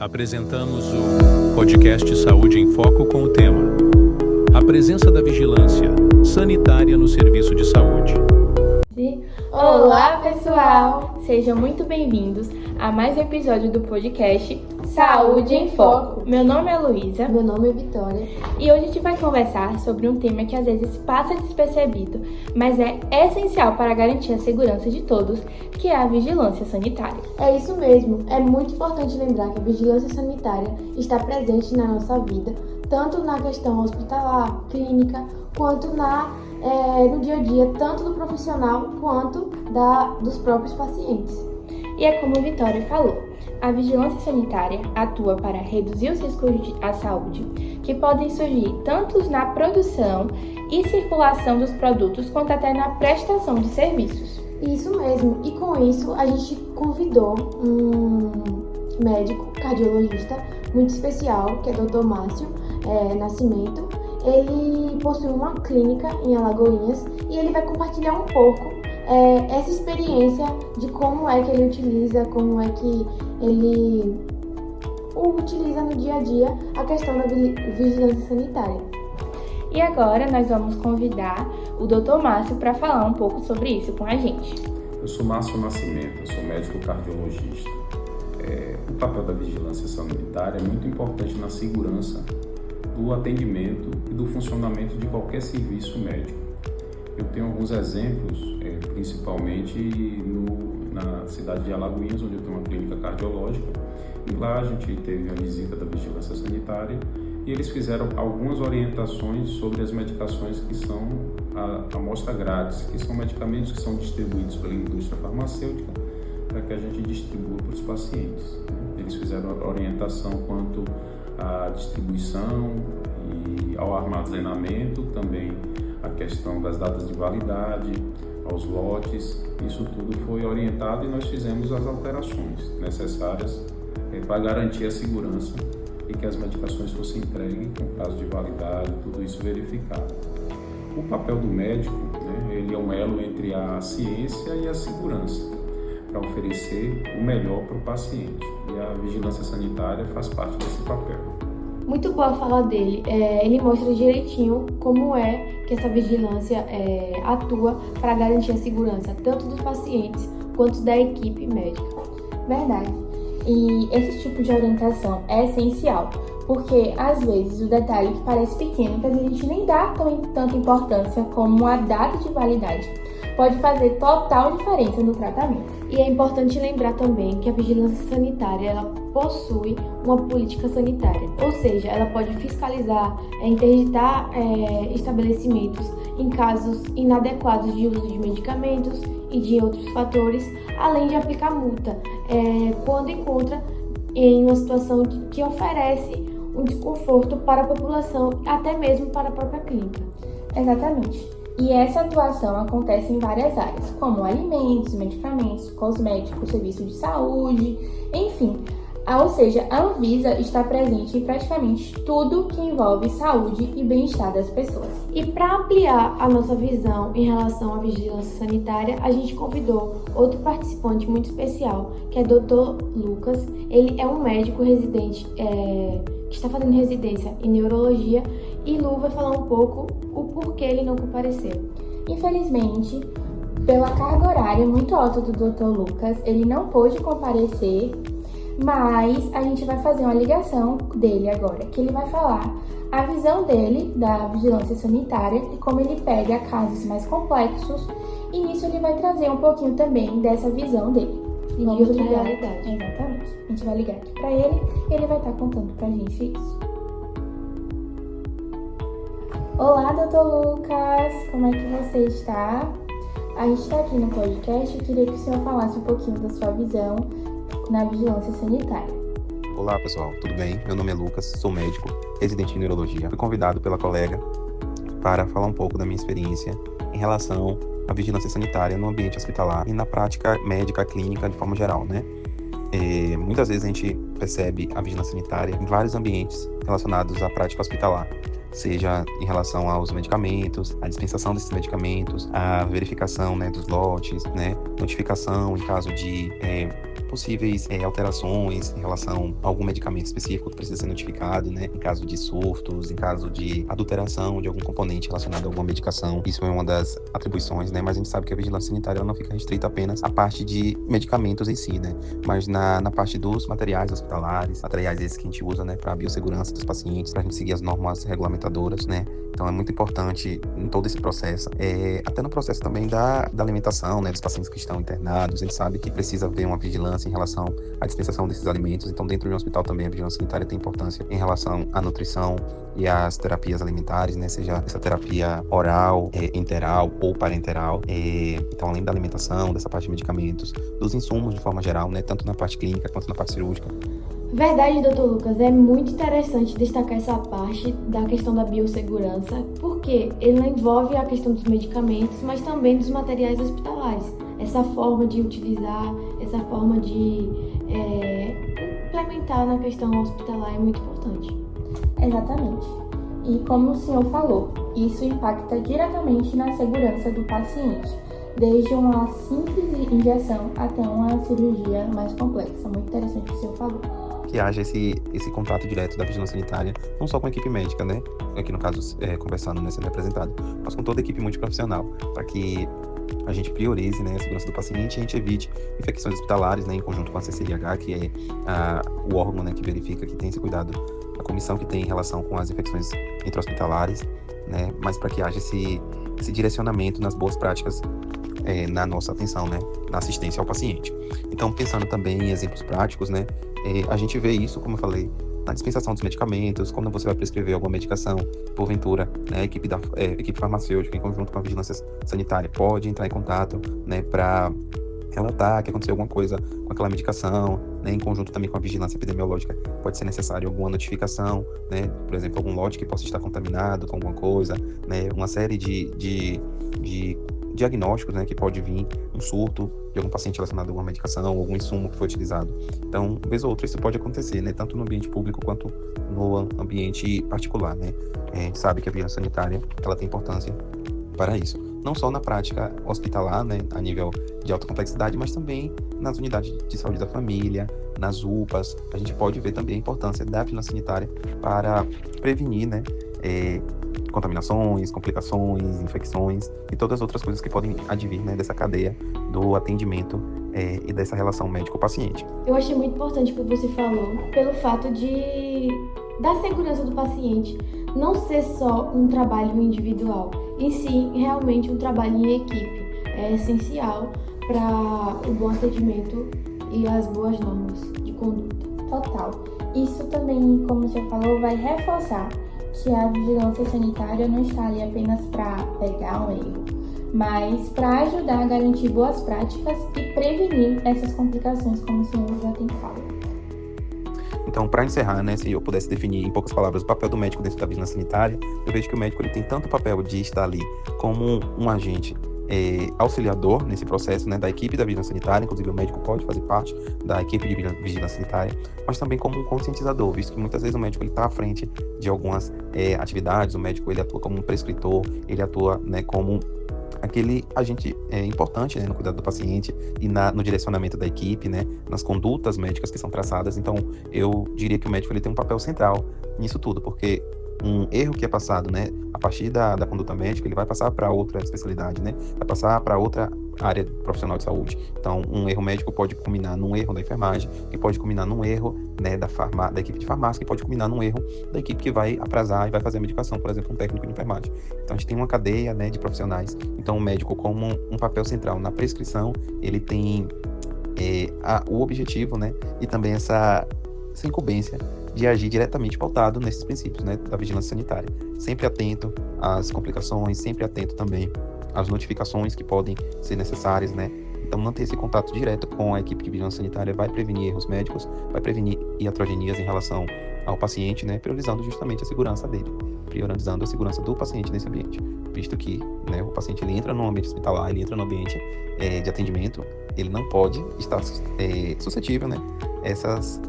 apresentamos o podcast Saúde em Foco com o tema A presença da vigilância sanitária no serviço de saúde. Olá, pessoal! Sejam muito bem-vindos a mais um episódio do podcast Saúde em Foco. Meu nome é Luísa. Meu nome é Vitória. E hoje a gente vai conversar sobre um tema que às vezes passa despercebido, mas é essencial para garantir a segurança de todos, que é a vigilância sanitária. É isso mesmo. É muito importante lembrar que a vigilância sanitária está presente na nossa vida, tanto na questão hospitalar, clínica, quanto no dia a dia, tanto do profissional quanto dos próprios pacientes. E é como a Vitória falou, a vigilância sanitária atua para reduzir os riscos à saúde, que podem surgir tanto na produção e circulação dos produtos, quanto até na prestação de serviços. Isso mesmo, e com isso a gente convidou um médico cardiologista muito especial, que é o Dr. Márcio Nascimento. Ele possui uma clínica em Alagoinhas e ele vai compartilhar um pouco essa experiência de como é que ele utiliza, como é que ele utiliza no dia a dia a questão da vigilância sanitária. E agora nós vamos convidar o Dr. Márcio para falar um pouco sobre isso com a gente. Eu sou Márcio Nascimento, eu sou médico cardiologista. O papel da vigilância sanitária é muito importante na segurança do atendimento e do funcionamento de qualquer serviço médico. Eu tenho alguns exemplos, principalmente na cidade de Alagoinhas, onde eu tenho uma clínica cardiológica, e lá a gente teve a visita da vigilância sanitária e eles fizeram algumas orientações sobre as medicações que são a amostra grátis, que são medicamentos que são distribuídos pela indústria farmacêutica para que a gente distribua para os pacientes. Eles fizeram a orientação quanto à distribuição e ao armazenamento, também a questão das datas de validade, aos lotes. Isso tudo foi orientado e nós fizemos as alterações necessárias para garantir a segurança e que as medicações fossem entregues com prazo de validade, tudo isso verificado. O papel do médico, ele é um elo entre a ciência e a segurança, para oferecer o melhor para o paciente. E a vigilância sanitária faz parte desse papel. Muito boa a fala dele. Ele mostra direitinho como é que essa vigilância atua para garantir a segurança tanto dos pacientes quanto da equipe médica. Verdade. E esse tipo de orientação é essencial, porque às vezes o detalhe que parece pequeno, que a gente nem dá tanta importância como a data de validade, pode fazer total diferença no tratamento. E é importante lembrar também que a vigilância sanitária ela possui uma política sanitária, ou seja, ela pode fiscalizar, interditar estabelecimentos em casos inadequados de uso de medicamentos e de outros fatores, além de aplicar multa quando encontra em uma situação que oferece um desconforto para a população, até mesmo para a própria clínica. Exatamente. E essa atuação acontece em várias áreas, como alimentos, medicamentos, cosméticos, serviços de saúde, enfim. Ou seja, a Anvisa está presente em praticamente tudo que envolve saúde e bem-estar das pessoas. E para ampliar a nossa visão em relação à vigilância sanitária, a gente convidou outro participante muito especial, que é o Dr. Lucas. Ele é um médico residente que está fazendo residência em neurologia, e Lu vai falar um pouco o porquê ele não compareceu. Infelizmente, pela carga horária muito alta do Dr. Lucas, ele não pôde comparecer, mas a gente vai fazer uma ligação dele agora, que ele vai falar a visão dele da vigilância sanitária e como ele pega casos mais complexos, e nisso ele vai trazer um pouquinho também dessa visão dele. E de outra realidade. Exatamente. A gente vai ligar aqui pra ele e ele vai estar contando pra gente isso. Olá, Dr. Lucas, como é que você está? A gente está aqui no podcast e queria que o senhor falasse um pouquinho da sua visão na vigilância sanitária. Olá, pessoal, tudo bem? Meu nome é Lucas, sou médico, residente em neurologia. Fui convidado pela colega para falar um pouco da minha experiência em relação à vigilância sanitária no ambiente hospitalar e na prática médica clínica de forma geral, Muitas vezes a gente percebe a vigilância sanitária em vários ambientes relacionados à prática hospitalar, seja em relação aos medicamentos, a dispensação desses medicamentos, a verificação dos lotes, notificação em caso de possíveis alterações em relação a algum medicamento específico que precisa ser notificado, né, em caso de surtos, em caso de adulteração de algum componente relacionado a alguma medicação. Isso é uma das atribuições, né, mas a gente sabe que a vigilância sanitária ela não fica restrita apenas à parte de medicamentos em si, né, mas na parte dos materiais hospitalares, materiais esses que a gente usa, né, para a biossegurança dos pacientes, para a gente seguir as normas regulamentadoras, né. Então é muito importante em todo esse processo, até no processo também da alimentação, né, dos pacientes que estão internados. A gente sabe que precisa haver uma vigilância em relação à dispensação desses alimentos. Então, dentro de um hospital também a vigilância sanitária tem importância em relação à nutrição e às terapias alimentares, né, seja essa terapia oral, enteral ou parenteral. Então, além da alimentação, dessa parte de medicamentos, dos insumos de forma geral, né, tanto na parte clínica quanto na parte cirúrgica. Verdade, Dr. Lucas, é muito interessante destacar essa parte da questão da biossegurança, porque ele envolve a questão dos medicamentos, mas também dos materiais hospitalares. Essa forma de utilizar, essa forma de implementar na questão hospitalar é muito importante. Exatamente. E como o senhor falou, isso impacta diretamente na segurança do paciente, desde uma simples injeção até uma cirurgia mais complexa. Muito interessante o que o senhor falou. Que haja esse contato direto da vigilância sanitária, não só com a equipe médica, né, aqui no caso conversando, né, sendo representado, mas com toda a equipe multiprofissional, para que a gente priorize, né, a segurança do paciente e a gente evite infecções hospitalares, né, em conjunto com a CCIH, que é o órgão, né, que verifica que tem esse cuidado, a comissão que tem em relação com as infecções intra-hospitalares, né, mas para que haja esse direcionamento nas boas práticas na nossa atenção, né, na assistência ao paciente. Então, pensando também em exemplos práticos, né, a gente vê isso, como eu falei, na dispensação dos medicamentos, quando você vai prescrever alguma medicação, porventura, né, a equipe farmacêutica, em conjunto com a vigilância sanitária, pode entrar em contato, né, para relatar que aconteceu alguma coisa com aquela medicação, né, em conjunto também com a vigilância epidemiológica, pode ser necessário alguma notificação, né, por exemplo, algum lote que possa estar contaminado com alguma coisa, né, uma série de diagnósticos, né, que pode vir um surto de algum paciente relacionado a alguma medicação, algum insumo que foi utilizado. Então, vez ou outra, isso pode acontecer, né, tanto no ambiente público quanto no ambiente particular, né. A gente sabe que a vigilância sanitária, ela tem importância para isso. Não só na prática hospitalar, né, a nível de alta complexidade, mas também nas unidades de saúde da família, nas UPAs. A gente pode ver também a importância da vigilância sanitária para prevenir, né, contaminações, complicações, infecções e todas as outras coisas que podem advir, né, dessa cadeia do atendimento e dessa relação médico-paciente. Eu achei muito importante o que você falou, pelo fato da segurança do paciente não ser só um trabalho individual, e sim realmente um trabalho em equipe. É essencial para o bom atendimento e as boas normas de conduta. Total. Isso também, como você falou, vai reforçar que a vigilância sanitária não está ali apenas para pegar um erro, mas para ajudar a garantir boas práticas e prevenir essas complicações, como o senhor já tem falado. Então, para encerrar, né, se eu pudesse definir em poucas palavras o papel do médico dentro da vigilância sanitária, eu vejo que o médico ele tem tanto o papel de estar ali como um agente auxiliador nesse processo, né, da equipe da vigilância sanitária. Inclusive o médico pode fazer parte da equipe de vigilância sanitária, mas também como um conscientizador, visto que muitas vezes o médico está à frente de algumas atividades. O médico ele atua como um prescritor, ele atua, né, como aquele agente importante, né, no cuidado do paciente e no direcionamento da equipe, né, nas condutas médicas que são traçadas. Então eu diria que o médico ele tem um papel central nisso tudo, porque um erro que é passado, né, a partir da conduta médica, ele vai passar para outra especialidade, né, vai passar para outra área profissional de saúde. Então, um erro médico pode culminar num erro da enfermagem, que pode culminar num erro, né, da equipe de farmácia, que pode culminar num erro da equipe que vai atrasar e vai fazer a medicação, por exemplo, um técnico de enfermagem. Então, a gente tem uma cadeia, né, de profissionais. Então, o médico, como um papel central na prescrição, ele tem o objetivo, né, e também essa incumbência de agir diretamente pautado nesses princípios, né, da vigilância sanitária. Sempre atento às complicações, sempre atento também às notificações que podem ser necessárias, né. Então, manter esse contato direto com a equipe de vigilância sanitária vai prevenir erros médicos, vai prevenir iatrogenias em relação ao paciente, né, priorizando justamente a segurança dele, priorizando a segurança do paciente nesse ambiente, visto que, né, o paciente ele entra no ambiente hospitalar, ele entra no ambiente de atendimento, ele não pode estar suscetível, né,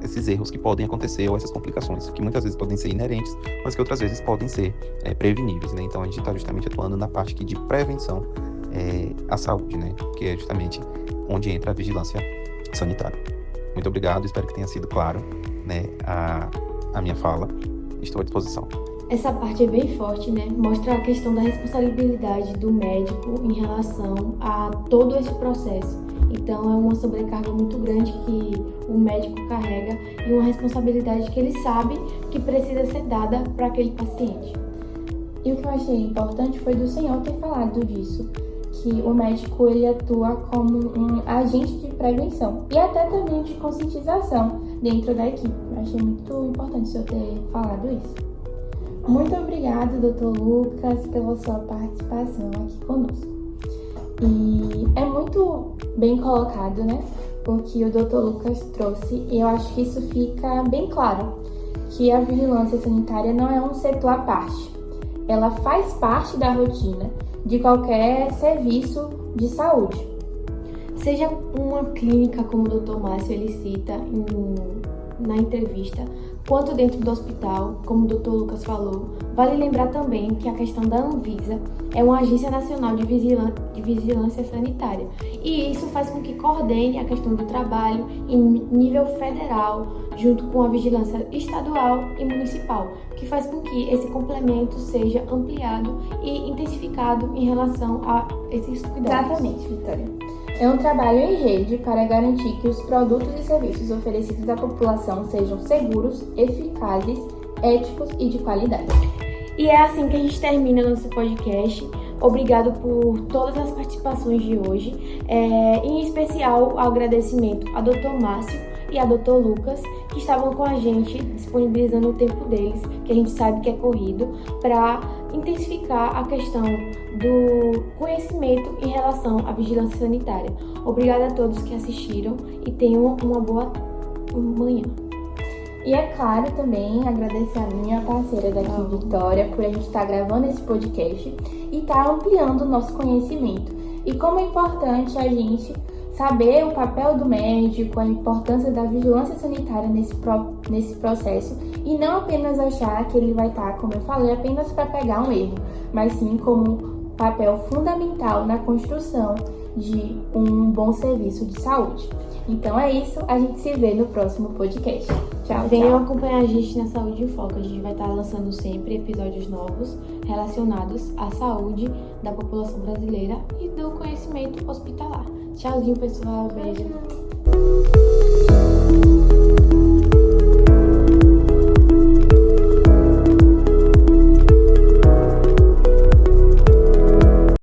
esses erros que podem acontecer ou essas complicações, que muitas vezes podem ser inerentes, mas que outras vezes podem ser preveníveis, né? Então a gente está justamente atuando na parte aqui de prevenção à saúde, né? Que é justamente onde entra a vigilância sanitária. Muito obrigado, espero que tenha sido claro, né, a minha fala. Estou à disposição. Essa parte é bem forte, né? Mostra a questão da responsabilidade do médico em relação a todo esse processo. Então, é uma sobrecarga muito grande que o médico carrega e uma responsabilidade que ele sabe que precisa ser dada para aquele paciente. E o que eu achei importante foi do senhor ter falado disso, que o médico ele atua como um agente de prevenção e até também de conscientização dentro da equipe. Eu achei muito importante o senhor ter falado isso. Muito obrigada, Dr. Lucas, pela sua participação aqui conosco. E é muito bem colocado, né? O que o Dr. Lucas trouxe, e eu acho que isso fica bem claro, que a vigilância sanitária não é um setor à parte. Ela faz parte da rotina de qualquer serviço de saúde. Seja uma clínica, como o Dr. Márcio ele cita na entrevista, quanto dentro do hospital, como o Dr. Lucas falou. Vale lembrar também que a questão da Anvisa é uma agência nacional de vigilância sanitária, e isso faz com que coordene a questão do trabalho em nível federal, junto com a vigilância estadual e municipal, que faz com que esse complemento seja ampliado e intensificado em relação a esses cuidados. Exatamente, Vitória. É um trabalho em rede para garantir que os produtos e serviços oferecidos à população sejam seguros, eficazes, éticos e de qualidade. E é assim que a gente termina nosso podcast. Obrigado por todas as participações de hoje. Em especial, agradecimento a Dr. Márcio e a Dr. Lucas, que estavam com a gente, disponibilizando o tempo deles, que a gente sabe que é corrido, para intensificar a questão do conhecimento em relação à vigilância sanitária. Obrigada a todos que assistiram e tenham uma boa manhã. E é claro também agradecer a minha parceira daqui, Vitória, por a gente estar gravando esse podcast e estar ampliando o nosso conhecimento. E como é importante a gente saber o papel do médico, a importância da vigilância sanitária nesse processo e não apenas achar que ele vai estar, como eu falei, apenas para pegar um erro, mas sim como papel fundamental na construção de um bom serviço de saúde. Então é isso, a gente se vê no próximo podcast. Tchau, Venham tchau. acompanhar a gente na Saúde em Foco. A gente vai estar lançando sempre episódios novos relacionados à saúde da população brasileira e do conhecimento hospitalar. Tchauzinho, pessoal. Beijo.